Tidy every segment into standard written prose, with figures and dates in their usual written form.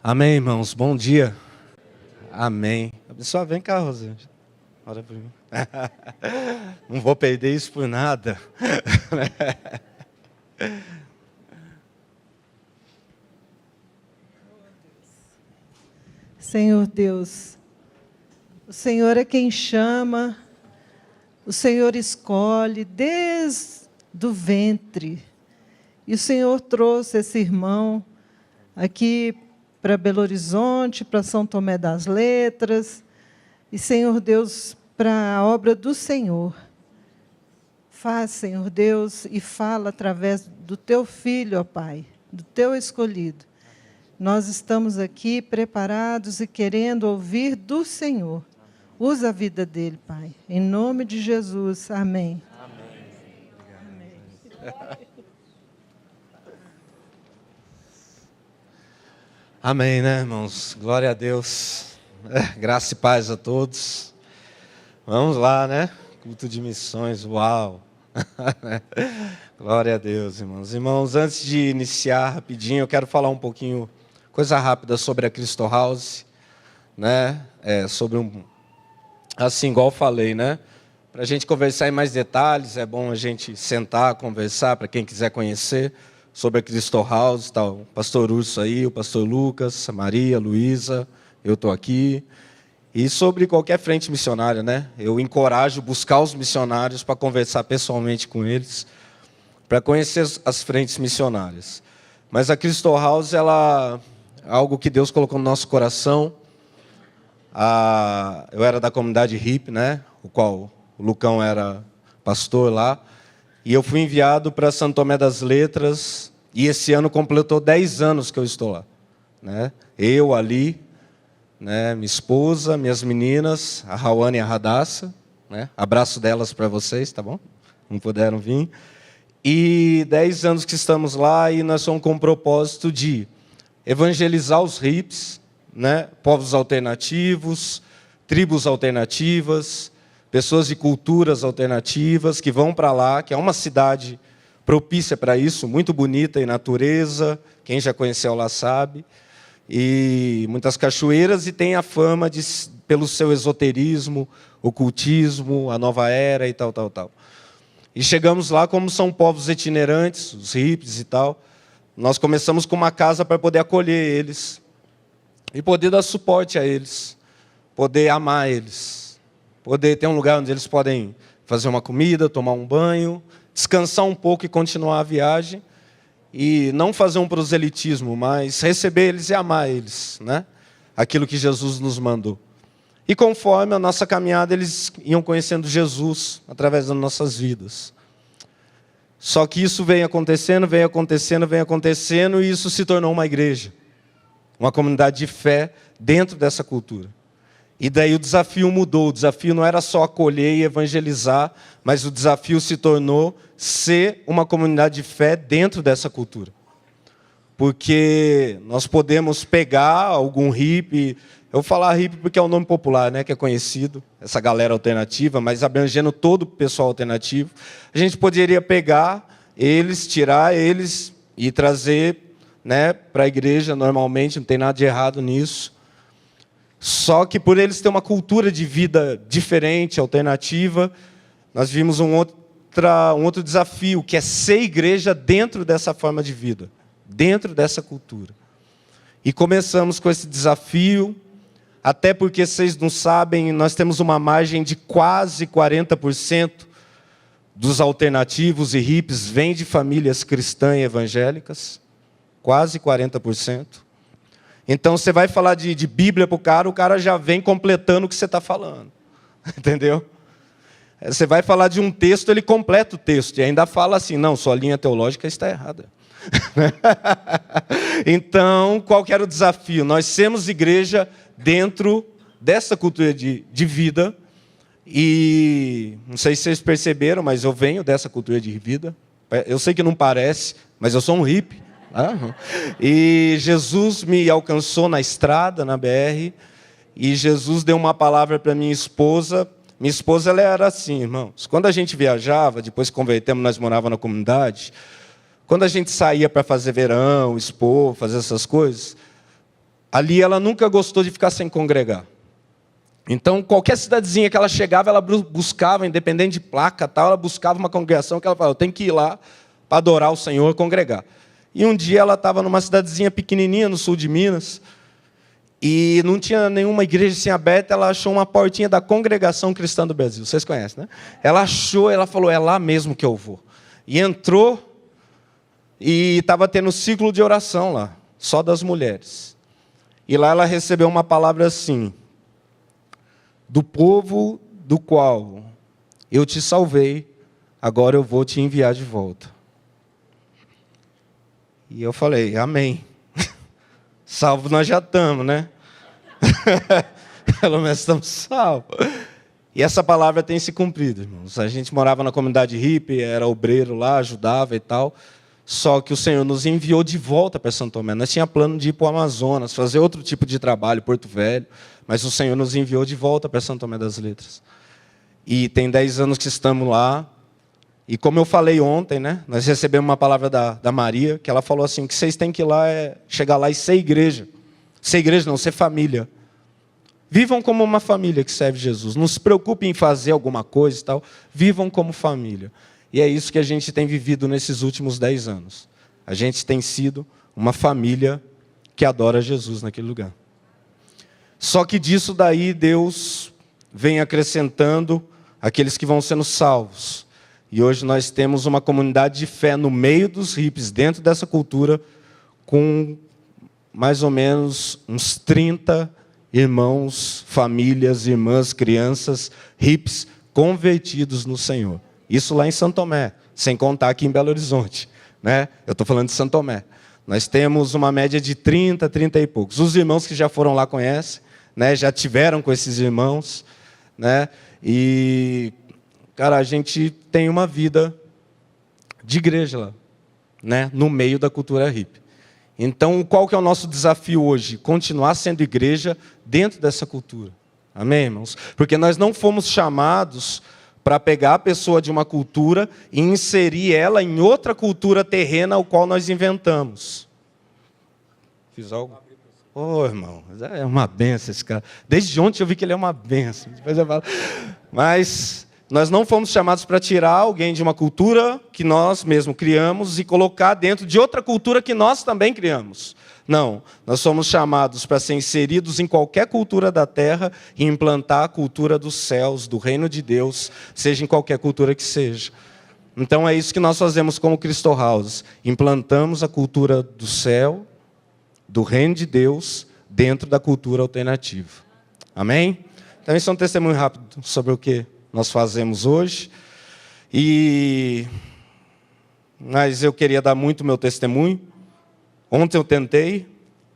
Amém, irmãos. Bom dia. Amém. A pessoa vem cá, Rosângela. Olha para mim. Não vou perder isso por nada. Senhor Deus, o Senhor é quem chama, o Senhor escolhe desde o ventre. E o Senhor trouxe esse irmão aqui para Belo Horizonte, para São Tomé das Letras, e, Senhor Deus, para a obra do Senhor. Faz, Senhor Deus, e fala através do Teu Filho, ó Pai, do Teu escolhido. Nós estamos aqui preparados e querendo ouvir do Senhor. Usa a vida dele, Pai. Em nome de Jesus. Amém. Amém. Amém, né, irmãos? Glória a Deus. Graça e paz a todos. Vamos lá, né? Culto de missões, uau. Glória a Deus, irmãos. Irmãos, antes de iniciar rapidinho, eu quero falar um pouquinho, coisa rápida sobre a Cristo House, né? Assim, igual eu falei, né? Para a gente conversar em mais detalhes, é bom a gente sentar, conversar, para quem quiser conhecer sobre a Cristo House, tá, o pastor Urso aí, o pastor Lucas, a Maria, a Luísa, eu estou aqui. E sobre qualquer frente missionária, né? Eu encorajo buscar os missionários para conversar pessoalmente com eles, para conhecer as frentes missionárias. Mas a Cristo House, ela é algo que Deus colocou no nosso coração. Eu era da comunidade hippie, né? O qual o Lucão era pastor lá. E eu fui enviado para São Tomé das Letras, e esse ano completou 10 anos que eu estou lá. Né? Eu, ali, né? Minha esposa, minhas meninas, a Rawane e a Radassa. Né? Abraço delas para vocês, tá bom? Não puderam vir. E 10 anos que estamos lá, e nós somos com o propósito de evangelizar os hippies, né? Povos alternativos, tribos alternativas, pessoas de culturas alternativas que vão para lá, que é uma cidade propícia para isso, muito bonita em natureza, quem já conheceu lá sabe, e muitas cachoeiras, e tem a fama pelo seu esoterismo, ocultismo, a nova era e tal. E chegamos lá, como são povos itinerantes, os hippies e tal, nós começamos com uma casa para poder acolher eles, e poder dar suporte a eles, poder amar eles, poder ter um lugar onde eles podem fazer uma comida, tomar um banho, descansar um pouco e continuar a viagem. E não fazer um proselitismo, mas receber eles e amar eles, né? Aquilo que Jesus nos mandou. E conforme a nossa caminhada, eles iam conhecendo Jesus através das nossas vidas. Só que isso vem acontecendo, e isso se tornou uma igreja. Uma comunidade de fé dentro dessa cultura. E daí o desafio mudou, o desafio não era só acolher e evangelizar, mas o desafio se tornou ser uma comunidade de fé dentro dessa cultura. Porque nós podemos pegar algum hippie, eu vou falar hippie porque é um nome popular, né, que é conhecido, essa galera alternativa, mas abrangendo todo o pessoal alternativo, a gente poderia pegar eles, tirar eles e trazer, né, para a igreja normalmente, não tem nada de errado nisso. Só que por eles terem uma cultura de vida diferente, alternativa, nós vimos um outro desafio, que é ser igreja dentro dessa forma de vida, dentro dessa cultura. E começamos com esse desafio, até porque vocês não sabem, nós temos uma margem de quase 40% dos alternativos e hippies vêm de famílias cristãs e evangélicas, quase 40%. Então, você vai falar de Bíblia para o cara já vem completando o que você está falando. Entendeu? Você vai falar de um texto, ele completa o texto. E ainda fala assim, não, sua linha teológica está errada. Então, qual que era o desafio? Nós somos igreja dentro dessa cultura de vida. E não sei se vocês perceberam, mas eu venho dessa cultura de vida. Eu sei que não parece, mas eu sou um hippie. E Jesus me alcançou na estrada, na BR, e Jesus deu uma palavra para minha esposa. Minha esposa, ela era assim, irmãos. Quando a gente viajava, depois que convertemos, nós morávamos na comunidade, quando a gente saía para fazer verão, expor, fazer essas coisas, ali ela nunca gostou de ficar sem congregar. Então, qualquer cidadezinha que ela chegava, ela buscava, independente de placa, tal, ela buscava uma congregação que ela falava, eu tenho que ir lá para adorar o Senhor e congregar. E um dia ela estava numa cidadezinha pequenininha, no sul de Minas, e não tinha nenhuma igreja assim aberta, ela achou uma portinha da Congregação Cristã do Brasil. Vocês conhecem, né? Ela achou, ela falou, é lá mesmo que eu vou. E entrou, e estava tendo um ciclo de oração lá, só das mulheres. E lá ela recebeu uma palavra assim, do povo do qual eu te salvei, agora eu vou te enviar de volta. E eu falei, amém. Salvo nós já estamos, né? Pelo menos estamos salvos. E essa palavra tem se cumprido, irmãos. A gente morava na comunidade hippie, era obreiro lá, ajudava e tal. Só que o Senhor nos enviou de volta para Santo Tomé. Nós tínhamos plano de ir para o Amazonas, fazer outro tipo de trabalho, Porto Velho. Mas o Senhor nos enviou de volta para Santo Tomé das Letras. E tem 10 anos que estamos lá. E como eu falei ontem, né, nós recebemos uma palavra da Maria, que ela falou assim, que vocês têm que ir lá, chegar lá e ser igreja. Ser igreja não, ser família. Vivam como uma família que serve Jesus. Não se preocupem em fazer alguma coisa e tal. Vivam como família. E é isso que a gente tem vivido nesses últimos 10 anos. A gente tem sido uma família que adora Jesus naquele lugar. Só que disso daí Deus vem acrescentando aqueles que vão sendo salvos. E hoje nós temos uma comunidade de fé no meio dos hippies, dentro dessa cultura, com mais ou menos uns 30 irmãos, famílias, irmãs, crianças, hippies, convertidos no Senhor. Isso lá em Santo Tomé, sem contar aqui em Belo Horizonte, né? Eu estou falando de Santo Tomé. Nós temos uma média de 30 e poucos. Os irmãos que já foram lá conhecem, né? Já tiveram com esses irmãos, né? E, cara, a gente tem uma vida de igreja lá, né? No meio da cultura hippie. Então, qual que é o nosso desafio hoje? Continuar sendo igreja dentro dessa cultura. Amém, irmãos? Porque nós não fomos chamados para pegar a pessoa de uma cultura e inserir ela em outra cultura terrena, o qual nós inventamos. Fiz algo? Ô, irmão, é uma benção esse cara. Desde ontem eu vi que ele é uma benção. Depois eu falo. Mas nós não fomos chamados para tirar alguém de uma cultura que nós mesmos criamos e colocar dentro de outra cultura que nós também criamos. Não, nós somos chamados para ser inseridos em qualquer cultura da terra e implantar a cultura dos céus, do reino de Deus, seja em qualquer cultura que seja. Então é isso que nós fazemos como Cristo House. Implantamos a cultura do céu, do reino de Deus, dentro da cultura alternativa. Amém? Então esse é um testemunho rápido sobre o que nós fazemos hoje. Mas eu queria dar muito meu testemunho. Ontem eu tentei,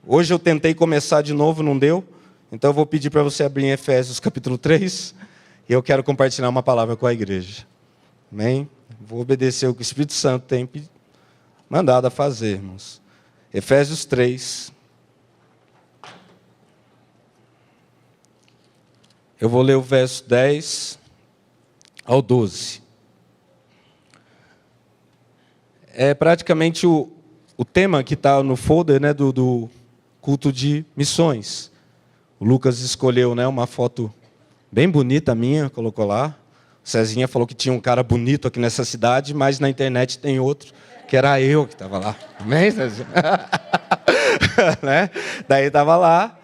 hoje eu tentei começar de novo, não deu. Então eu vou pedir para você abrir em Efésios capítulo 3, e eu quero compartilhar uma palavra com a igreja. Amém? Vou obedecer o que o Espírito Santo tem mandado a fazer, irmãos. Efésios 3. Eu vou ler o verso 10 ao 12. É praticamente o tema que está no folder, né, do culto de missões. O Lucas escolheu, né, uma foto bem bonita minha, colocou lá. O Cezinha falou que tinha um cara bonito aqui nessa cidade, mas na internet tem outro, que era eu que estava lá. Amém, Cezinha? Né? Daí estava lá,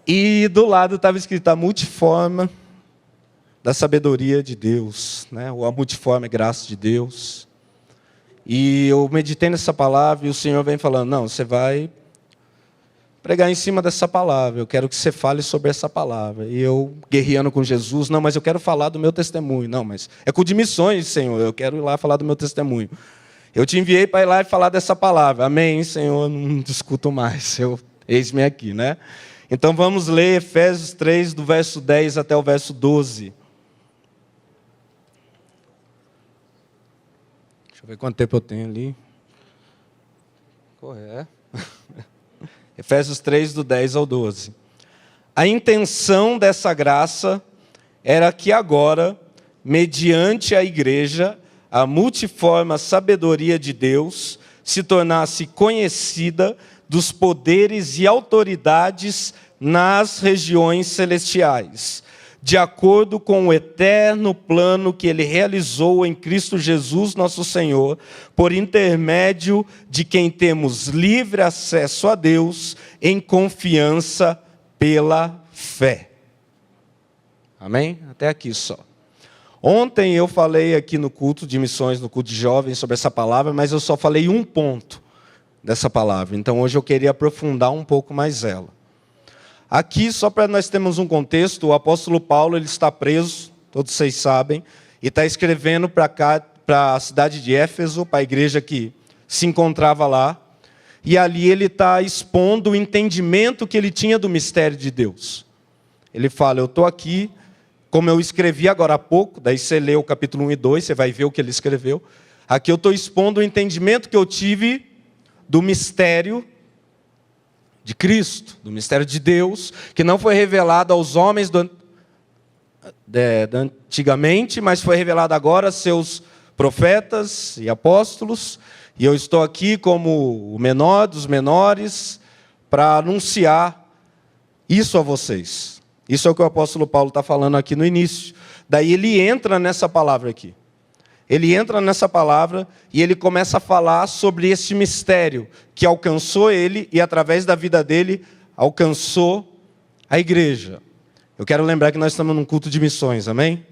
e do lado estava escrito a multiforme da sabedoria de Deus, né? Ou a multiforme graça de Deus. E eu meditei nessa palavra e o Senhor vem falando, não, você vai pregar em cima dessa palavra, eu quero que você fale sobre essa palavra. E eu, guerreando com Jesus, não, mas eu quero falar do meu testemunho. Não, mas é culto de missões, Senhor, eu quero ir lá falar do meu testemunho. Eu te enviei para ir lá e falar dessa palavra. Amém, Senhor, não discuto mais, eis-me aqui, né? Então vamos ler Efésios 3, do verso 10 até o verso 12. Deixa eu ver quanto tempo eu tenho ali. Correto. Efésios 3, do 10 ao 12. A intenção dessa graça era que agora, mediante a igreja, a multiforme sabedoria de Deus se tornasse conhecida dos poderes e autoridades nas regiões celestiais, de acordo com o eterno plano que Ele realizou em Cristo Jesus, nosso Senhor, por intermédio de quem temos livre acesso a Deus em confiança pela fé. Amém? Até aqui só. Ontem eu falei aqui no culto de missões, no culto de jovens, sobre essa palavra, mas eu só falei um ponto dessa palavra. Então hoje eu queria aprofundar um pouco mais ela. Aqui, só para nós termos um contexto, o apóstolo Paulo ele está preso, todos vocês sabem, e está escrevendo para a cidade de Éfeso, para a igreja que se encontrava lá, e ali ele está expondo o entendimento que ele tinha do mistério de Deus. Ele fala, eu estou aqui, como eu escrevi agora há pouco, daí você lê o capítulo 1 e 2, você vai ver o que ele escreveu. Aqui eu estou expondo o entendimento que eu tive do mistério de Cristo, do mistério de Deus, que não foi revelado aos homens antigamente, mas foi revelado agora a seus profetas e apóstolos, e eu estou aqui como o menor dos menores para anunciar isso a vocês. Isso é o que o apóstolo Paulo está falando aqui no início. Daí ele entra nessa palavra aqui. Ele entra nessa palavra e ele começa a falar sobre esse mistério que alcançou ele e, através da vida dele, alcançou a igreja. Eu quero lembrar que nós estamos num culto de missões, amém?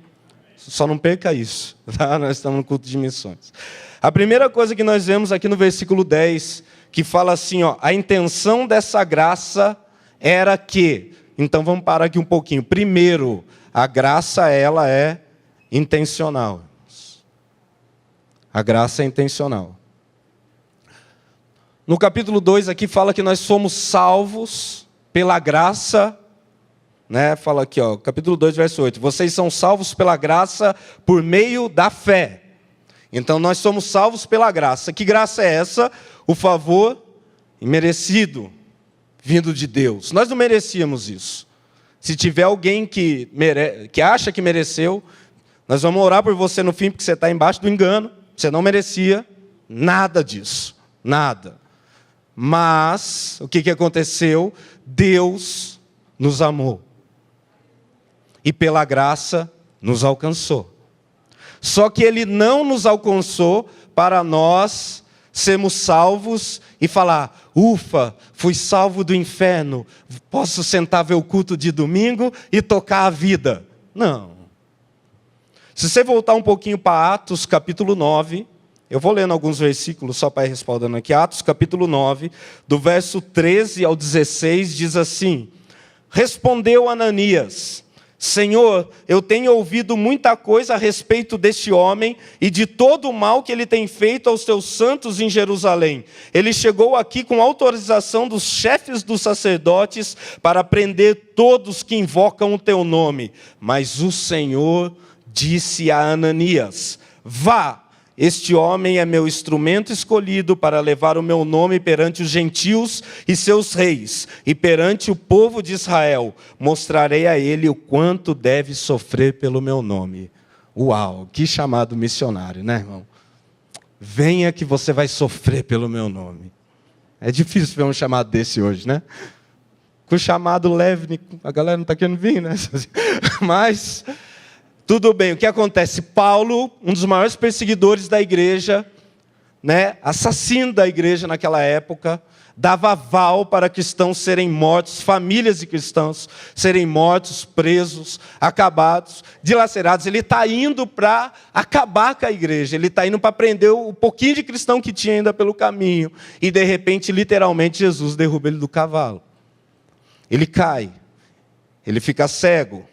Só não perca isso, tá? Nós estamos num culto de missões. A primeira coisa que nós vemos aqui no versículo 10, que fala assim, ó, a intenção dessa graça era que... Então vamos parar aqui um pouquinho. Primeiro, a graça ela é intencional. A graça é intencional. No capítulo 2 aqui fala que nós somos salvos pela graça, né? Fala aqui, ó, capítulo 2, verso 8. Vocês são salvos pela graça por meio da fé. Então nós somos salvos pela graça. Que graça é essa? O favor imerecido vindo de Deus. Nós não merecíamos isso. Se tiver alguém que acha que mereceu, nós vamos orar por você no fim, porque você está embaixo do engano. Você não merecia nada disso, nada. Mas, o que aconteceu? Deus nos amou. E pela graça nos alcançou. Só que Ele não nos alcançou para nós sermos salvos e falar, ufa, fui salvo do inferno, posso sentar ver o culto de domingo e tocar a vida. Não. Se você voltar um pouquinho para Atos, capítulo 9, eu vou lendo alguns versículos só para ir respaldando aqui. Atos, capítulo 9, do verso 13 ao 16, diz assim, respondeu Ananias, Senhor, eu tenho ouvido muita coisa a respeito deste homem e de todo o mal que ele tem feito aos teus santos em Jerusalém. Ele chegou aqui com autorização dos chefes dos sacerdotes para prender todos que invocam o teu nome. Mas o Senhor disse a Ananias, vá, este homem é meu instrumento escolhido para levar o meu nome perante os gentios e seus reis, e perante o povo de Israel. Mostrarei a ele o quanto deve sofrer pelo meu nome. Uau, que chamado missionário, né, irmão? Venha que você vai sofrer pelo meu nome. É difícil ver um chamado desse hoje, né? Com o chamado leve, a galera não está querendo vir, né? Mas... tudo bem, o que acontece? Paulo, um dos maiores perseguidores da igreja, né, assassino da igreja naquela época, dava aval para cristãos serem mortos, famílias de cristãos serem mortos, presos, acabados, dilacerados. Ele está indo para acabar com a igreja, ele está indo para prender o pouquinho de cristão que tinha ainda pelo caminho. E de repente, literalmente, Jesus derruba ele do cavalo. Ele cai, ele fica cego.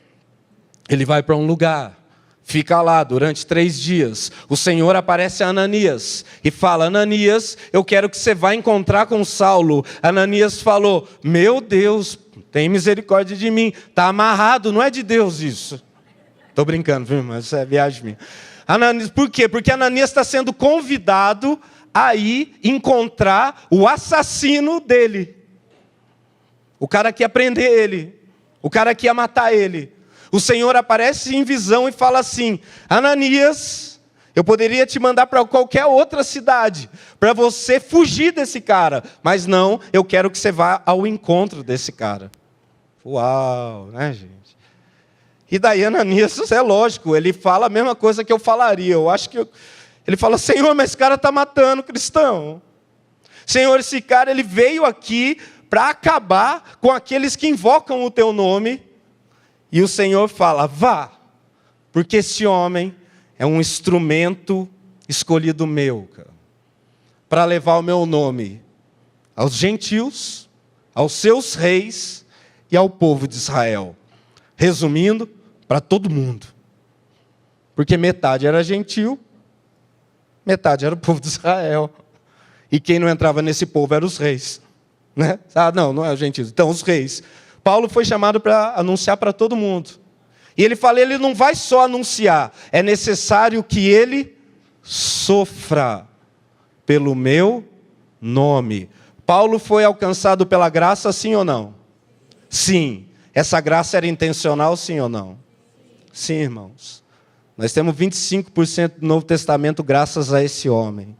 Ele vai para um lugar, fica lá durante 3 dias. O Senhor aparece a Ananias e fala, Ananias, eu quero que você vá encontrar com Saulo. Ananias falou, meu Deus, tem misericórdia de mim. Está amarrado, não é de Deus isso. Estou brincando, viu? Mas isso é viagem minha. Ananias, por quê? Porque Ananias está sendo convidado a ir encontrar o assassino dele. O cara que ia prender ele. O cara que ia matar ele. O Senhor aparece em visão e fala assim, Ananias, Eu poderia te mandar para qualquer outra cidade, para você fugir desse cara. Mas não, eu quero que você vá ao encontro desse cara. Uau, né, gente? E daí Ananias, é lógico, ele fala a mesma coisa que eu falaria. Eu acho que ele fala, Senhor, mas esse cara está matando cristão. Senhor, esse cara ele veio aqui para acabar com aqueles que invocam o teu nome. E o Senhor fala, vá, porque esse homem é um instrumento escolhido meu, para levar o meu nome aos gentios, aos seus reis e ao povo de Israel. Resumindo, para todo mundo. Porque metade era gentil, metade era o povo de Israel. E quem não entrava nesse povo eram os reis. Né? Ah, não é os gentios. Então, os reis. Paulo foi chamado para anunciar para todo mundo. E ele fala, ele não vai só anunciar, é necessário que ele sofra pelo meu nome. Paulo foi alcançado pela graça, sim ou não? Sim. Essa graça era intencional, sim ou não? Sim, irmãos. Nós temos 25% do Novo Testamento graças a esse homem,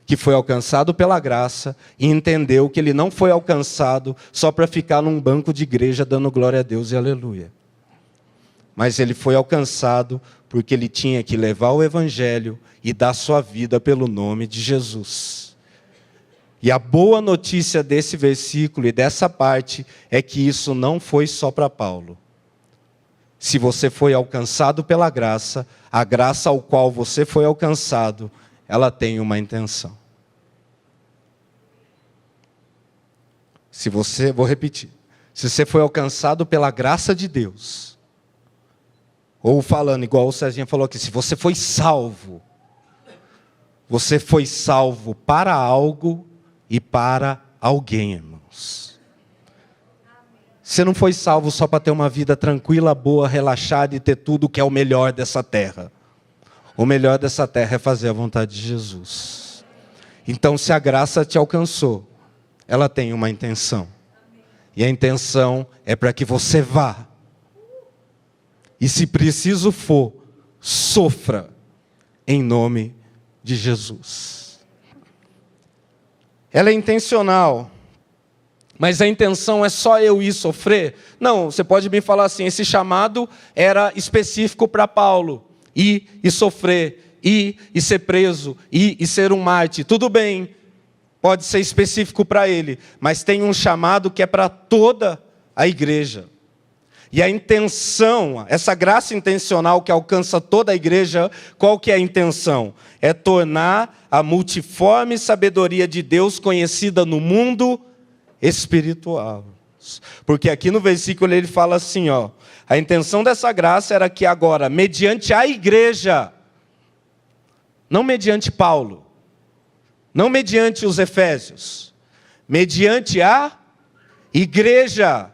que foi alcançado pela graça e entendeu que ele não foi alcançado só para ficar num banco de igreja dando glória a Deus e aleluia. Mas ele foi alcançado porque ele tinha que levar o evangelho e dar sua vida pelo nome de Jesus. E a boa notícia desse versículo e dessa parte é que isso não foi só para Paulo. Se você foi alcançado pela graça, a graça ao qual você foi alcançado, ela tem uma intenção. Vou repetir. Se você foi alcançado pela graça de Deus, ou falando igual o Cezinha falou aqui, se você foi salvo para algo e para alguém, irmãos. Você não foi salvo só para ter uma vida tranquila, boa, relaxada e ter tudo que é o melhor dessa terra. O melhor dessa terra é fazer a vontade de Jesus. Então, se a graça te alcançou, ela tem uma intenção. E a intenção é para que você vá. E se preciso for, sofra em nome de Jesus. Ela é intencional. Mas a intenção é só eu ir sofrer? Não, você pode me falar assim, esse chamado era específico para Paulo. Ir e sofrer, ir e ser preso, ir e ser um mártir. Tudo bem, pode ser específico para ele. Mas tem um chamado que é para toda a igreja. E a intenção, essa graça intencional que alcança toda a igreja, qual que é a intenção? É tornar a multiforme sabedoria de Deus conhecida no mundo espiritual. Porque aqui no versículo ele fala assim, ó, a intenção dessa graça era que agora, mediante a igreja, não mediante Paulo, não mediante os efésios, mediante a igreja,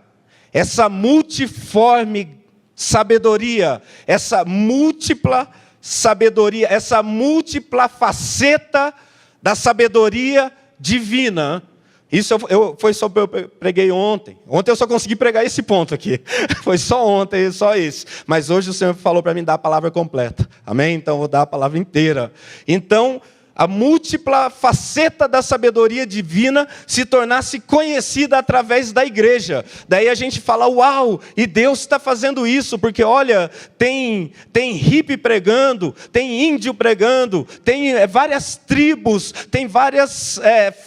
essa multiforme sabedoria, essa múltipla sabedoria, essa múltipla faceta da sabedoria divina. Isso foi só eu preguei ontem. Ontem eu só consegui pregar esse ponto aqui. Foi só ontem, só esse. Mas hoje o Senhor falou para mim dar a palavra completa. Amém? Então eu vou dar a palavra inteira. Então, a múltipla faceta da sabedoria divina se tornasse conhecida através da igreja. Daí a gente fala, uau, e Deus está fazendo isso, porque olha, tem hippie pregando, tem índio pregando, tem várias tribos, tem várias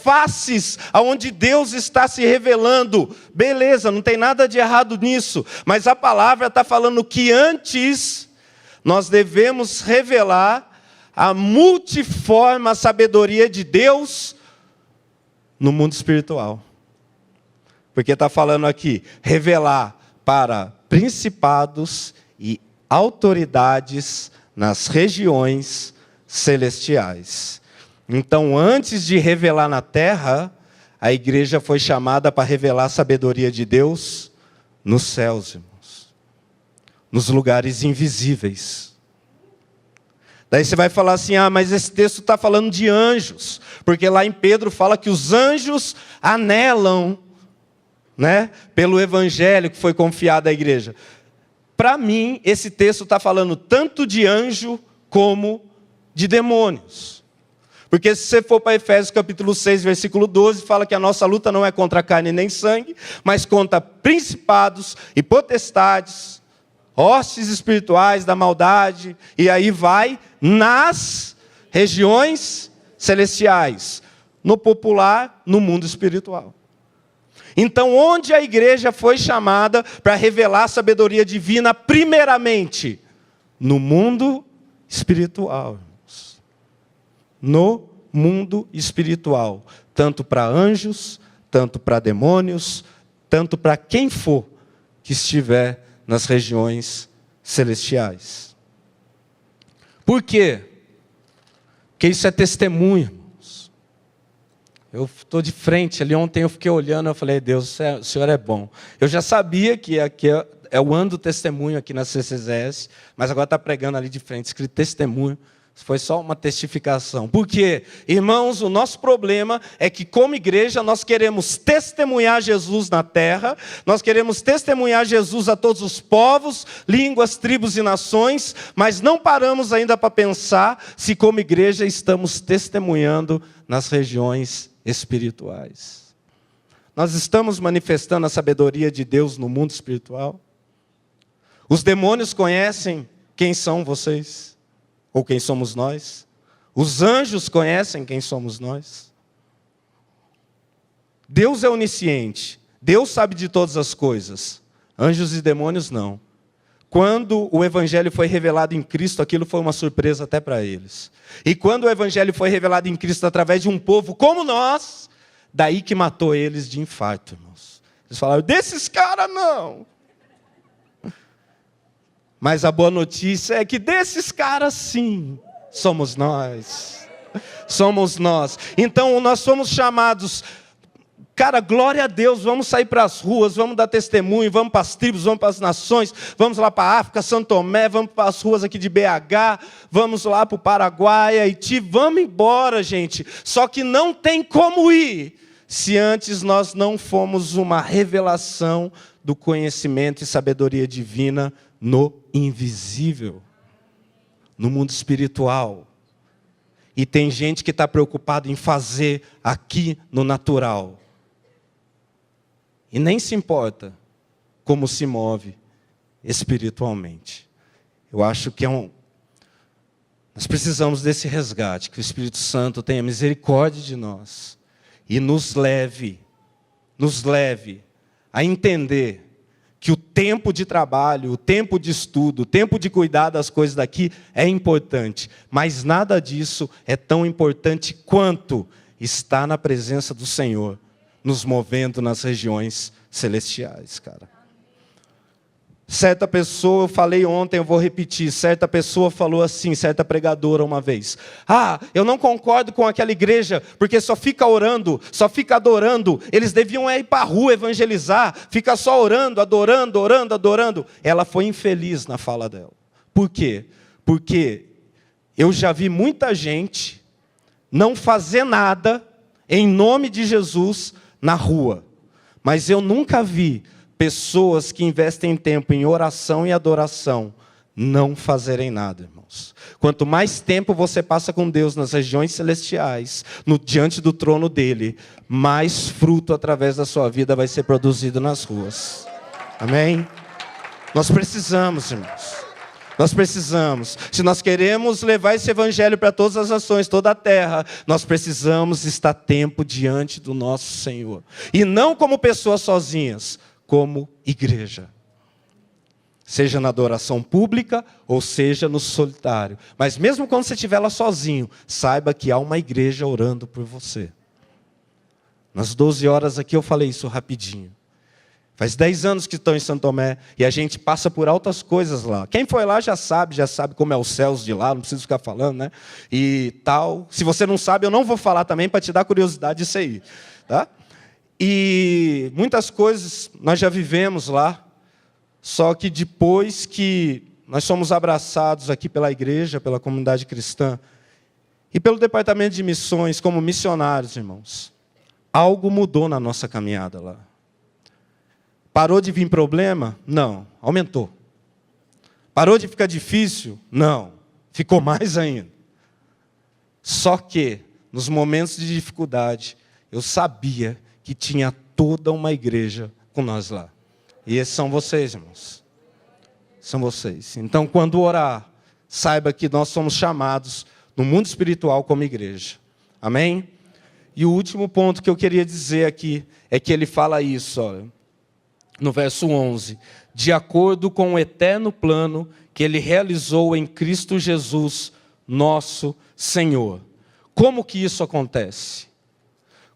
faces onde Deus está se revelando. Beleza, não tem nada de errado nisso, mas a palavra está falando que antes nós devemos revelar a multiforme sabedoria de Deus no mundo espiritual. Porque está falando aqui, revelar para principados e autoridades nas regiões celestiais. Então, antes de revelar na terra, a igreja foi chamada para revelar a sabedoria de Deus nos céus, irmãos. Nos lugares invisíveis. Daí você vai falar assim, mas esse texto está falando de anjos, porque lá em Pedro fala que os anjos anelam, né, pelo evangelho que foi confiado à igreja. Para mim, esse texto está falando tanto de anjo como de demônios. Porque se você for para Efésios capítulo 6, versículo 12, fala que a nossa luta não é contra carne nem sangue, mas contra principados e potestades, hostes espirituais da maldade, e aí vai nas regiões celestiais, no popular, no mundo espiritual. Então, onde a igreja foi chamada para revelar a sabedoria divina, primeiramente, no mundo espiritual, irmãos. No mundo espiritual, tanto para anjos, tanto para demônios, tanto para quem for que estiver nas regiões celestiais. Por quê? Porque isso é testemunho, irmãos. Eu estou de frente ali, ontem eu fiquei olhando, eu falei, Deus, o Senhor é bom. Eu já sabia que aqui é o ano do testemunho aqui na CCZS, mas agora está pregando ali de frente, escrito testemunho. Foi só uma testificação. Porque, irmãos, o nosso problema é que, como igreja, nós queremos testemunhar Jesus na terra, nós queremos testemunhar Jesus a todos os povos, línguas, tribos e nações, mas não paramos ainda para pensar se, como igreja, estamos testemunhando nas regiões espirituais. Nós estamos manifestando a sabedoria de Deus no mundo espiritual? Os demônios conhecem quem são vocês? Ou quem somos nós? Os anjos conhecem quem somos nós? Deus é onisciente. Deus sabe de todas as coisas. Anjos e demônios não. Quando o evangelho foi revelado em Cristo, aquilo foi uma surpresa até para eles. E quando o evangelho foi revelado em Cristo através de um povo como nós, daí que matou eles de infarto, irmãos. Eles falaram, desses caras não. Mas a boa notícia é que desses caras, sim, somos nós. Somos nós. Então, nós somos chamados, cara, glória a Deus, vamos sair para as ruas, vamos dar testemunho, vamos para as tribos, vamos para as nações, vamos lá para a África, São Tomé, vamos para as ruas aqui de BH, vamos lá para o Paraguai, Haiti, vamos embora, gente. Só que não tem como ir, se antes nós não formos uma revelação do conhecimento e sabedoria divina no invisível, no mundo espiritual. E tem gente que está preocupado em fazer aqui no natural. E nem se importa como se move espiritualmente. Eu acho que nós precisamos desse resgate, que o Espírito Santo tenha misericórdia de nós e nos leve a entender que o tempo de trabalho, o tempo de estudo, o tempo de cuidar das coisas daqui é importante, mas nada disso é tão importante quanto estar na presença do Senhor, nos movendo nas regiões celestiais, cara. Certa pessoa, eu falei ontem, eu vou repetir, certa pessoa falou assim, certa pregadora uma vez, eu não concordo com aquela igreja, porque só fica orando, só fica adorando, eles deviam ir para a rua evangelizar, fica só orando, adorando, orando, adorando. Ela foi infeliz na fala dela. Por quê? Porque eu já vi muita gente não fazer nada em nome de Jesus na rua, mas eu nunca vi pessoas que investem tempo em oração e adoração não fazerem nada, irmãos. Quanto mais tempo você passa com Deus nas regiões celestiais, diante do trono dele, mais fruto através da sua vida vai ser produzido nas ruas. Amém? Nós precisamos, irmãos. Nós precisamos. Se nós queremos levar esse evangelho para todas as nações, toda a terra, nós precisamos estar tempo diante do nosso Senhor. E não como pessoas sozinhas, como igreja. Seja na adoração pública ou seja no solitário. Mas mesmo quando você estiver lá sozinho, saiba que há uma igreja orando por você. Nas 12 horas aqui eu falei isso rapidinho. Faz 10 anos que estou em São Tomé e a gente passa por altas coisas lá. Quem foi lá já sabe como é os céus de lá, não preciso ficar falando, né? E tal. Se você não sabe, eu não vou falar também para te dar curiosidade disso aí, tá? E muitas coisas nós já vivemos lá, só que depois que nós somos abraçados aqui pela igreja, pela comunidade cristã, e pelo departamento de missões, como missionários, irmãos, algo mudou na nossa caminhada lá. Parou de vir problema? Não, aumentou. Parou de ficar difícil? Não, ficou mais ainda. Só que, nos momentos de dificuldade, eu sabia que tinha toda uma igreja com nós lá. E esses são vocês, irmãos. São vocês. Então, quando orar, saiba que nós somos chamados no mundo espiritual como igreja. Amém? E o último ponto que eu queria dizer aqui é que ele fala isso, olha, no verso 11. De acordo com o eterno plano que ele realizou em Cristo Jesus, nosso Senhor. Como que isso acontece?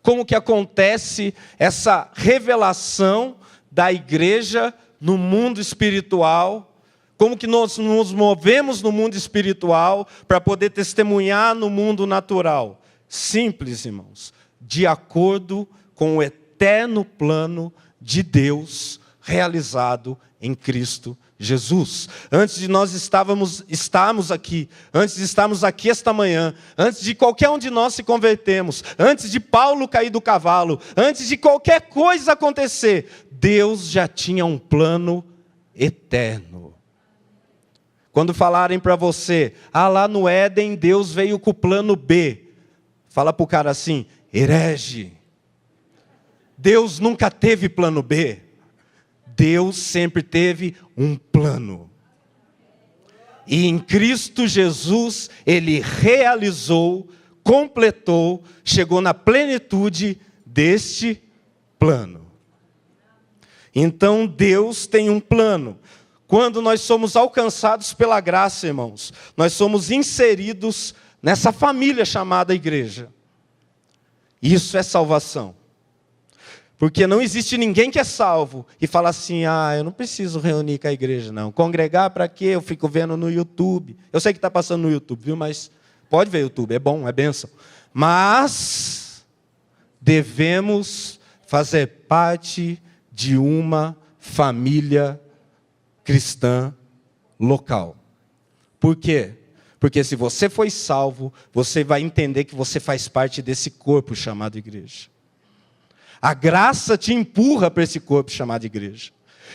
Como que acontece essa revelação da igreja no mundo espiritual? Como que nós nos movemos no mundo espiritual para poder testemunhar no mundo natural? Simples, irmãos. De acordo com o eterno plano de Deus realizado em Cristo Jesus. Antes de nós estarmos aqui, antes de estarmos aqui esta manhã, antes de qualquer um de nós se convertermos, antes de Paulo cair do cavalo, antes de qualquer coisa acontecer, Deus já tinha um plano eterno. Quando falarem para você, lá no Éden Deus veio com o plano B, fala para o cara assim, herege. Deus nunca teve plano B. Deus sempre teve um plano. E em Cristo Jesus, Ele realizou, completou, chegou na plenitude deste plano. Então Deus tem um plano. Quando nós somos alcançados pela graça, irmãos, nós somos inseridos nessa família chamada igreja. Isso é salvação. Porque não existe ninguém que é salvo e fala assim, eu não preciso reunir com a igreja, não. Congregar para quê? Eu fico vendo no YouTube. Eu sei que está passando no YouTube, viu? Mas pode ver YouTube, é bom, é bênção. Mas devemos fazer parte de uma família cristã local. Por quê? Porque se você foi salvo, você vai entender que você faz parte desse corpo chamado igreja. A graça te empurra para esse corpo chamado igreja.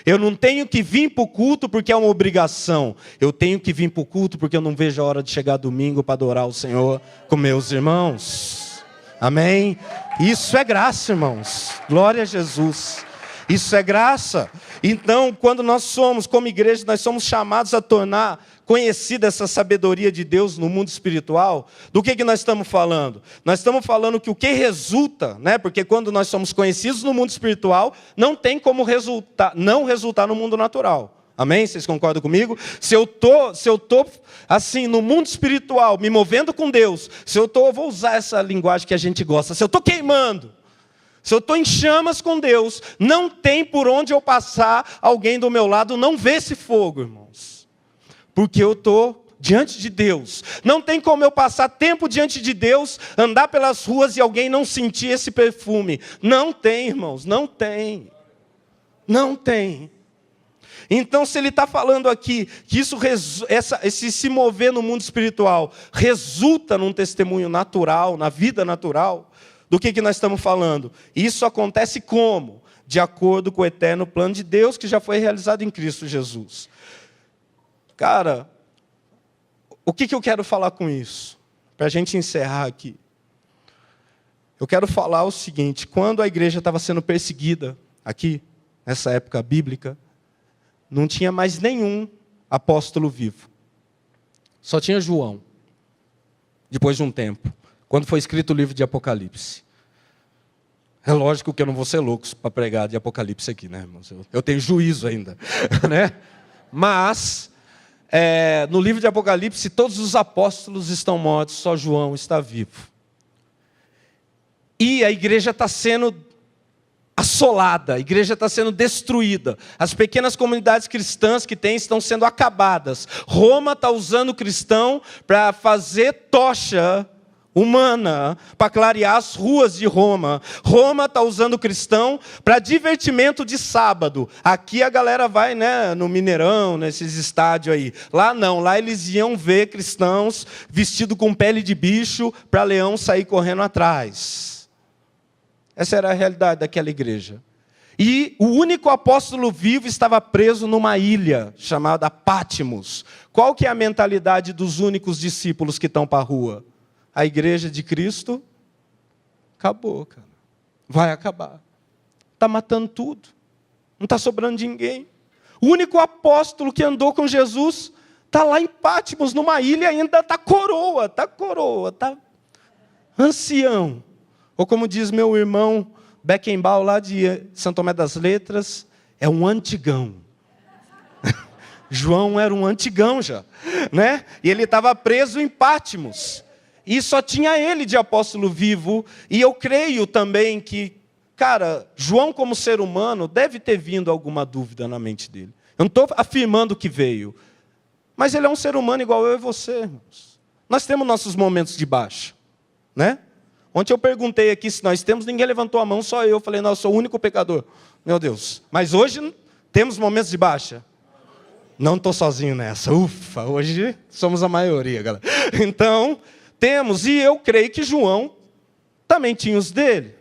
Eu não tenho que vir para o culto porque é uma obrigação. Eu tenho que vir para o culto porque eu não vejo a hora de chegar domingo para adorar o Senhor com meus irmãos. Amém? Isso é graça, irmãos. Glória a Jesus. Isso é graça. Então, quando nós somos, como igreja, nós somos chamados a tornar conhecida essa sabedoria de Deus no mundo espiritual. Do que nós estamos falando? Nós estamos falando que o que resulta, porque quando nós somos conhecidos no mundo espiritual, não tem como não resultar no mundo natural. Amém? Vocês concordam comigo? Se eu tô assim, no mundo espiritual, me movendo com Deus, vou usar essa linguagem que a gente gosta, se eu estou queimando, se eu estou em chamas com Deus, não tem por onde eu passar, alguém do meu lado não vê esse fogo, irmãos. Porque eu estou diante de Deus. Não tem como eu passar tempo diante de Deus, andar pelas ruas e alguém não sentir esse perfume. Não tem, irmãos, não tem. Não tem. Então, se ele está falando aqui que esse se mover no mundo espiritual resulta num testemunho natural, na vida natural, do que nós estamos falando? Isso acontece como? De acordo com o eterno plano de Deus que já foi realizado em Cristo Jesus. Cara, o que eu quero falar com isso? Para a gente encerrar aqui. Eu quero falar o seguinte, quando a igreja estava sendo perseguida aqui, nessa época bíblica, não tinha mais nenhum apóstolo vivo. Só tinha João, depois de um tempo, quando foi escrito o livro de Apocalipse. É lógico que eu não vou ser louco para pregar de Apocalipse aqui, né, irmãos? Eu tenho juízo ainda, né? Mas no livro de Apocalipse, todos os apóstolos estão mortos, só João está vivo. E a igreja está sendo assolada, a igreja está sendo destruída. As pequenas comunidades cristãs que tem estão sendo acabadas. Roma está usando o cristão para fazer tocha humana, para clarear as ruas de Roma. Roma está usando o cristão para divertimento de sábado. Aqui a galera vai, no Mineirão, nesses estádios aí. Lá não, lá eles iam ver cristãos vestidos com pele de bicho para leão sair correndo atrás. Essa era a realidade daquela igreja. E o único apóstolo vivo estava preso numa ilha chamada Pátimos. Qual que é a mentalidade dos únicos discípulos que estão para a rua? a igreja de Cristo acabou, cara. Vai acabar. Está matando tudo. Não está sobrando de ninguém. O único apóstolo que andou com Jesus está lá em Patmos, numa ilha, e ainda está coroa, está ancião. Ou como diz meu irmão Beckenbauer, lá de São Tomé das Letras, é um antigão. João era um antigão já, né? E ele estava preso em Patmos. E só tinha ele de apóstolo vivo. E eu creio também que, cara, João como ser humano deve ter vindo alguma dúvida na mente dele. Eu não estou afirmando que veio. Mas ele é um ser humano igual eu e você, irmãos. Nós temos nossos momentos de baixa, né? Ontem eu perguntei aqui se nós temos, ninguém levantou a mão, só eu. Falei, não, eu sou o único pecador. Meu Deus. Mas hoje temos momentos de baixa. Não estou sozinho nessa. Ufa, hoje somos a maioria, galera. Então, temos. E eu creio que João também tinha os dele.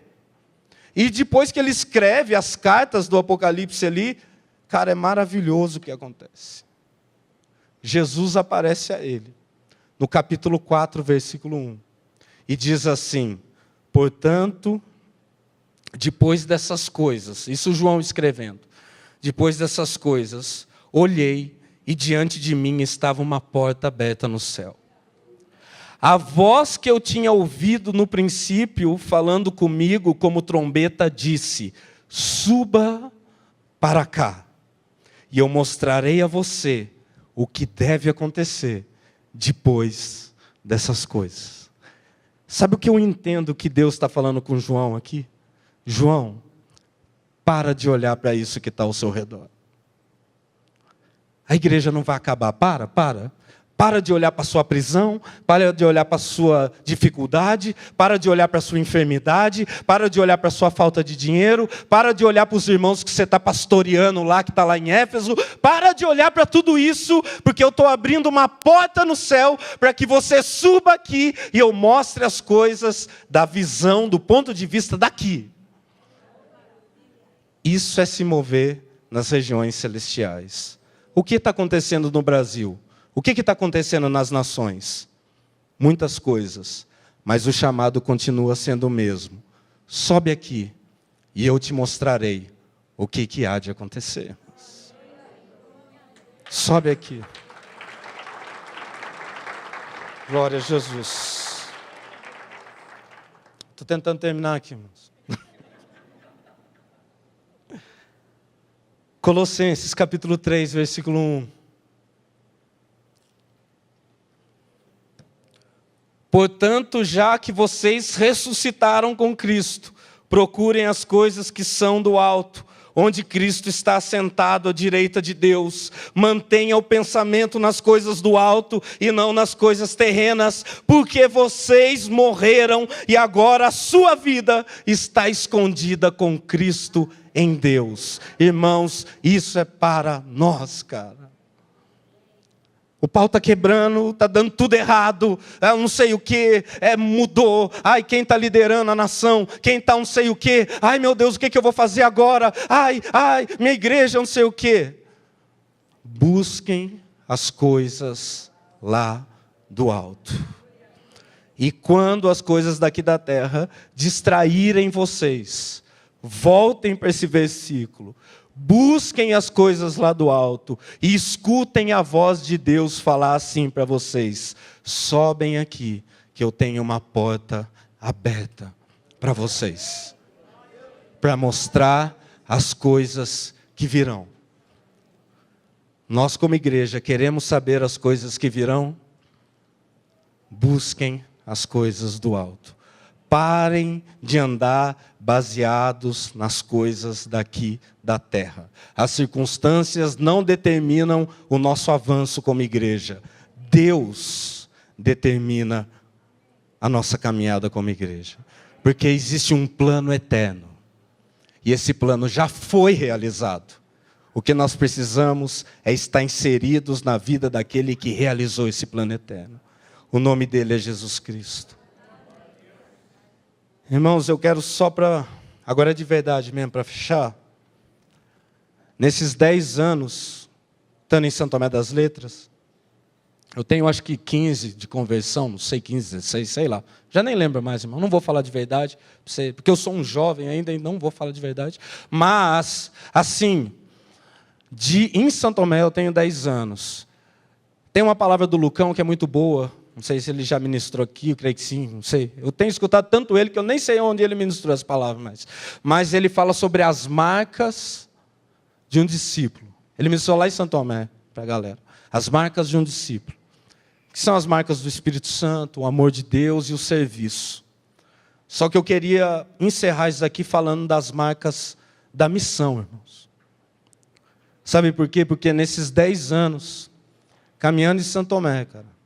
E depois que ele escreve as cartas do Apocalipse ali, cara, é maravilhoso o que acontece. Jesus aparece a ele, no capítulo 4, versículo 1. E diz assim, portanto, depois dessas coisas, isso João escrevendo, depois dessas coisas, olhei e diante de mim estava uma porta aberta no céu. A voz que eu tinha ouvido no princípio, falando comigo como trombeta, disse, suba para cá, e eu mostrarei a você o que deve acontecer depois dessas coisas. Sabe o que eu entendo que Deus está falando com João aqui? João, para de olhar para isso que está ao seu redor. A igreja não vai acabar. Para de olhar para a sua prisão, para de olhar para a sua dificuldade, para de olhar para a sua enfermidade, para de olhar para a sua falta de dinheiro, para de olhar para os irmãos que você está pastoreando lá, que está lá em Éfeso, para de olhar para tudo isso, porque eu estou abrindo uma porta no céu para que você suba aqui e eu mostre as coisas da visão, do ponto de vista daqui. Isso é se mover nas regiões celestiais. O que está acontecendo no Brasil? O que está acontecendo nas nações? Muitas coisas, mas o chamado continua sendo o mesmo. Sobe aqui e eu te mostrarei o que há de acontecer. Sobe aqui. Glória a Jesus. Estou tentando terminar aqui, irmãos. Colossenses capítulo 3, versículo 1. Portanto, já que vocês ressuscitaram com Cristo, procurem as coisas que são do alto, onde Cristo está assentado à direita de Deus. Mantenha o pensamento nas coisas do alto e não nas coisas terrenas, porque vocês morreram e agora a sua vida está escondida com Cristo em Deus. Irmãos, isso é para nós, cara. O pau está quebrando, está dando tudo errado, eu não sei o que, mudou. Ai, quem está liderando a nação? Quem está não sei o que? Ai, meu Deus, o que eu vou fazer agora? Ai, minha igreja não sei o que. Busquem as coisas lá do alto. E quando as coisas daqui da terra distraírem vocês, voltem para esse versículo. Busquem as coisas lá do alto e escutem a voz de Deus falar assim para vocês. Sobem aqui, que eu tenho uma porta aberta para vocês. Para mostrar as coisas que virão. Nós como igreja queremos saber as coisas que virão. Busquem as coisas do alto. Parem de andar baseados nas coisas daqui da terra. As circunstâncias não determinam o nosso avanço como igreja. Deus determina a nossa caminhada como igreja. Porque existe um plano eterno. E esse plano já foi realizado. O que nós precisamos é estar inseridos na vida daquele que realizou esse plano eterno. O nome dele é Jesus Cristo. Irmãos, eu quero só para... Agora é de verdade mesmo, para fechar. Nesses 10 anos, estando em São Tomé das Letras, Eu tenho acho que 15 de conversão, não sei, 15, 16, sei lá. Já nem lembro mais, irmão. Não vou falar de verdade, porque eu sou um jovem ainda e não vou falar de verdade. Mas, assim, em Santo Tomé eu tenho 10 anos. Tem uma palavra do Lucão que é muito boa. Não sei se ele já ministrou aqui, eu creio que sim, não sei. Eu tenho escutado tanto ele que eu nem sei onde ele ministrou essa palavra mais. Mas ele fala sobre as marcas de um discípulo. Ele ministrou lá em Santo Tomé, para a galera. As marcas de um discípulo. Que são as marcas do Espírito Santo, o amor de Deus e o serviço. Só que eu queria encerrar isso aqui falando das marcas da missão, irmãos. Sabe por quê? Porque nesses 10 anos, caminhando em Santo Tomé, cara,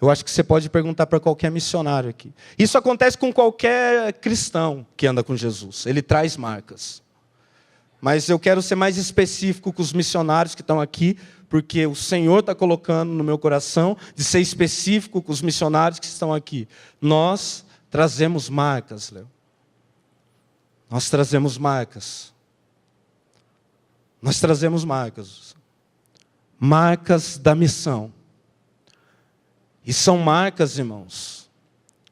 eu acho que você pode perguntar para qualquer missionário aqui. Isso acontece com qualquer cristão que anda com Jesus. Ele traz marcas. Mas eu quero ser mais específico com os missionários que estão aqui, porque o Senhor está colocando no meu coração de ser específico com os missionários que estão aqui. Nós trazemos marcas, Léo. Nós trazemos marcas. Nós trazemos marcas. Marcas da missão. E são marcas, irmãos,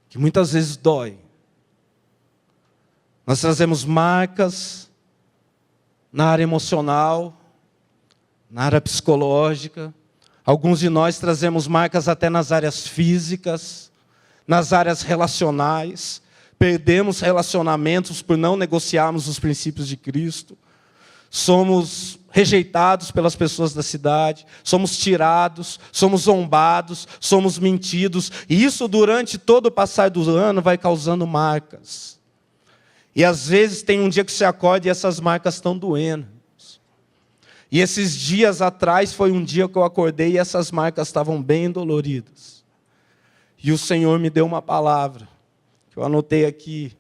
que muitas vezes dói. Nós trazemos marcas na área emocional, na área psicológica. Alguns de nós trazemos marcas até nas áreas físicas, nas áreas relacionais. Perdemos relacionamentos por não negociarmos os princípios de Cristo. Somos rejeitados pelas pessoas da cidade, somos tirados, somos zombados, somos mentidos. E isso durante todo o passar do ano vai causando marcas. E às vezes tem um dia que você acorda e essas marcas estão doendo. E esses dias atrás foi um dia que eu acordei e essas marcas estavam bem doloridas. E o Senhor me deu uma palavra, que eu anotei aqui,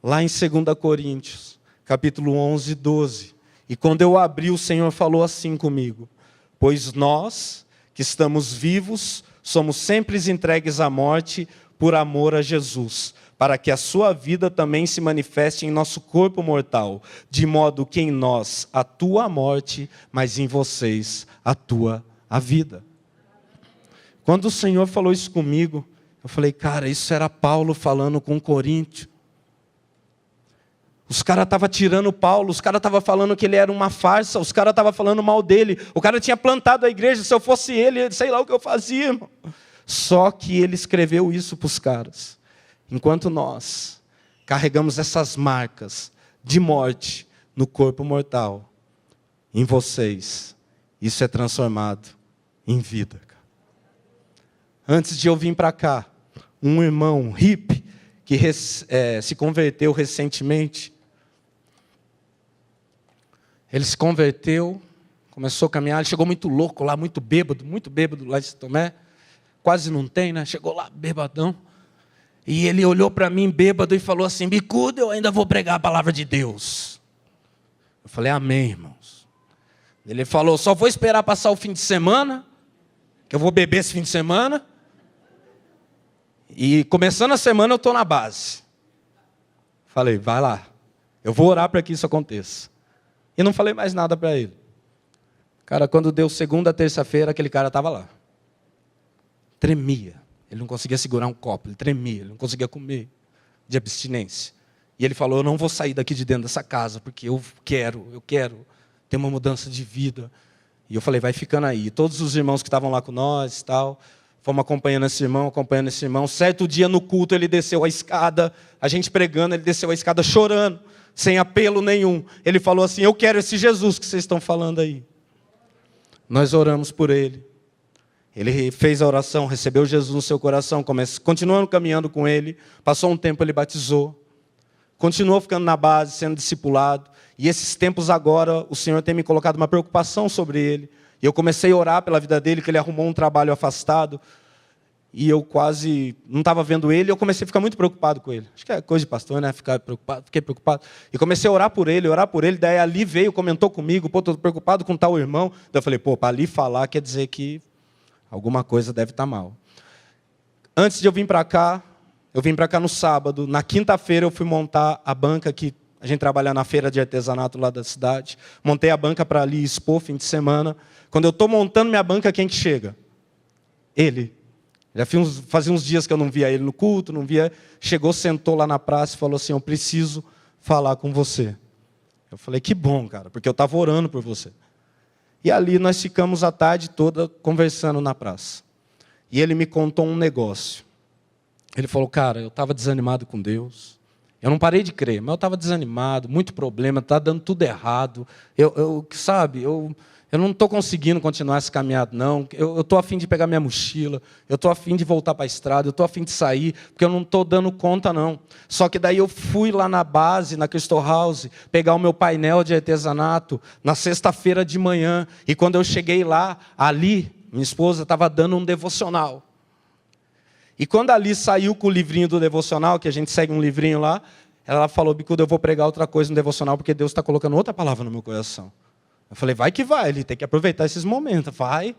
lá em 2 Coríntios, capítulo 11, 12. E quando eu abri, o Senhor falou assim comigo: pois nós, que estamos vivos, somos sempre entregues à morte por amor a Jesus, para que a sua vida também se manifeste em nosso corpo mortal, de modo que em nós atua a morte, mas em vocês atua a vida. Quando o Senhor falou isso comigo, eu falei, cara, isso era Paulo falando com Coríntio. Os caras estavam tirando Paulo, os caras estavam falando que ele era uma farsa, os caras estavam falando mal dele. O cara tinha plantado a igreja, se eu fosse ele, sei lá o que eu fazia, irmão. Só que ele escreveu isso para os caras. Enquanto nós carregamos essas marcas de morte no corpo mortal, em vocês, isso é transformado em vida. Antes de eu vir para cá, um irmão hippie que se converteu recentemente, ele se converteu, começou a caminhar, ele chegou muito louco lá, muito bêbado lá de Santo Tomé, quase não tem, né? Chegou lá bêbadão, e ele olhou para mim bêbado e falou assim, bicudo, eu ainda vou pregar a palavra de Deus. Eu falei, amém, irmãos. Ele falou, só vou esperar passar o fim de semana, que eu vou beber esse fim de semana, e começando a semana eu estou na base. Falei, vai lá, eu vou orar para que isso aconteça. E não falei mais nada para ele. Cara, quando deu segunda, terça-feira, aquele cara estava lá. Tremia. Ele não conseguia segurar um copo, ele tremia, ele não conseguia comer, de abstinência. E ele falou, eu não vou sair daqui de dentro dessa casa, porque eu quero ter uma mudança de vida. E eu falei, vai ficando aí. E todos os irmãos que estavam lá com nós e tal, fomos acompanhando esse irmão. Certo dia no culto ele desceu a escada, a gente pregando, ele desceu a escada chorando, sem apelo nenhum. Ele falou assim, eu quero esse Jesus que vocês estão falando aí. Nós oramos por ele. Ele fez a oração, recebeu Jesus no seu coração, continuando caminhando com ele. Passou um tempo, ele batizou. Continuou ficando na base, sendo discipulado. E esses tempos agora, o Senhor tem me colocado uma preocupação sobre ele. E eu comecei a orar pela vida dele, que ele arrumou um trabalho afastado. E eu quase não estava vendo ele, eu comecei a ficar muito preocupado com ele. Acho que é coisa de pastor, né? Fiquei preocupado. E comecei a orar por ele. Daí ali veio, comentou comigo, pô, estou preocupado com tal irmão. Daí eu falei, pô, para ali falar quer dizer que alguma coisa deve estar mal. Antes de eu vim para cá no sábado. Na quinta-feira eu fui montar a banca que a gente trabalha na feira de artesanato lá da cidade. Montei a banca para ali expor fim de semana. Quando eu estou montando minha banca, quem que chega? Ele. Fazia uns dias que eu não via ele no culto, não via. Chegou, sentou lá na praça e falou assim: eu preciso falar com você. Eu falei: que bom, cara, porque eu estava orando por você. E ali nós ficamos a tarde toda conversando na praça. E ele me contou um negócio. Ele falou: cara, eu estava desanimado com Deus. Eu não parei de crer, mas eu estava desanimado, muito problema, está dando tudo errado. Eu não estou conseguindo continuar essa caminhada, não. Eu estou a fim de pegar minha mochila, eu estou a fim de voltar para a estrada, eu estou a fim de sair, porque eu não estou dando conta, não. Só que daí eu fui lá na base, na Crystal House, pegar o meu painel de artesanato, na sexta-feira de manhã, e quando eu cheguei lá, ali, minha esposa estava dando um devocional. E quando a Ali saiu com o livrinho do devocional, que a gente segue um livrinho lá, ela falou: Bicudo, eu vou pregar outra coisa no devocional, porque Deus está colocando outra palavra no meu coração. Eu falei: vai que vai, ele tem que aproveitar esses momentos. Vai,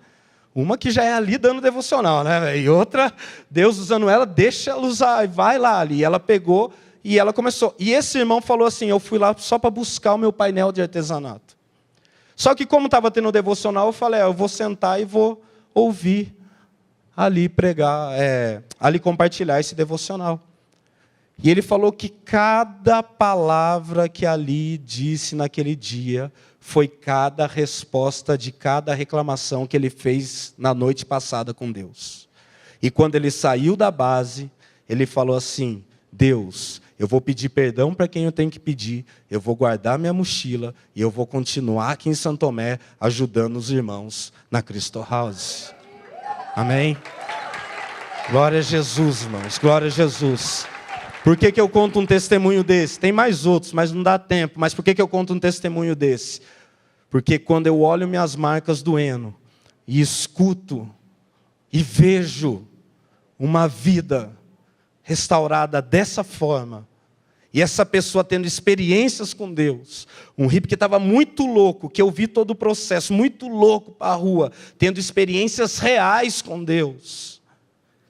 uma que já é ali dando devocional, né? E outra, Deus usando ela, deixa ela usar, vai lá ali. E ela pegou e ela começou. E esse irmão falou assim: eu fui lá só para buscar o meu painel de artesanato. Só que como estava tendo devocional, eu falei: eu vou sentar e vou ouvir ali pregar, ali compartilhar esse devocional. E ele falou que cada palavra que Ali disse naquele dia foi cada resposta de cada reclamação que ele fez na noite passada com Deus. E quando ele saiu da base, ele falou assim: Deus, eu vou pedir perdão para quem eu tenho que pedir, eu vou guardar minha mochila e eu vou continuar aqui em Santo Tomé ajudando os irmãos na Crystal House. Amém? Glória a Jesus, irmãos, glória a Jesus. Por que eu conto um testemunho desse? Tem mais outros, mas não dá tempo. Mas por que eu conto um testemunho desse? Porque quando eu olho minhas marcas doendo, e escuto, e vejo uma vida restaurada dessa forma, e essa pessoa tendo experiências com Deus, um hippie que estava muito louco, que eu vi todo o processo, muito louco para a rua, tendo experiências reais com Deus.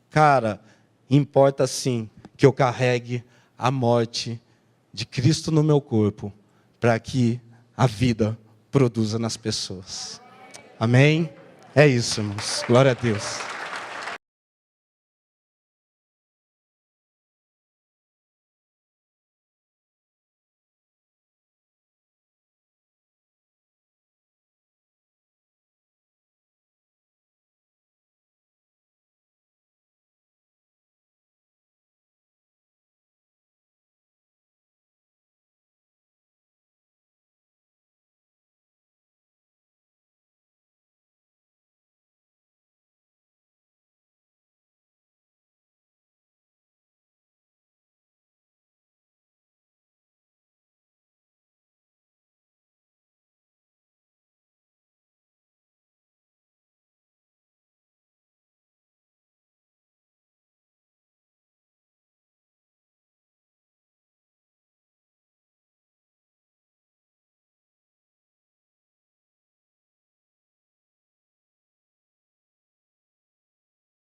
Cara, importa sim que eu carregue a morte de Cristo no meu corpo, para que a vida produza nas pessoas. Amém? É isso, irmãos. Glória a Deus.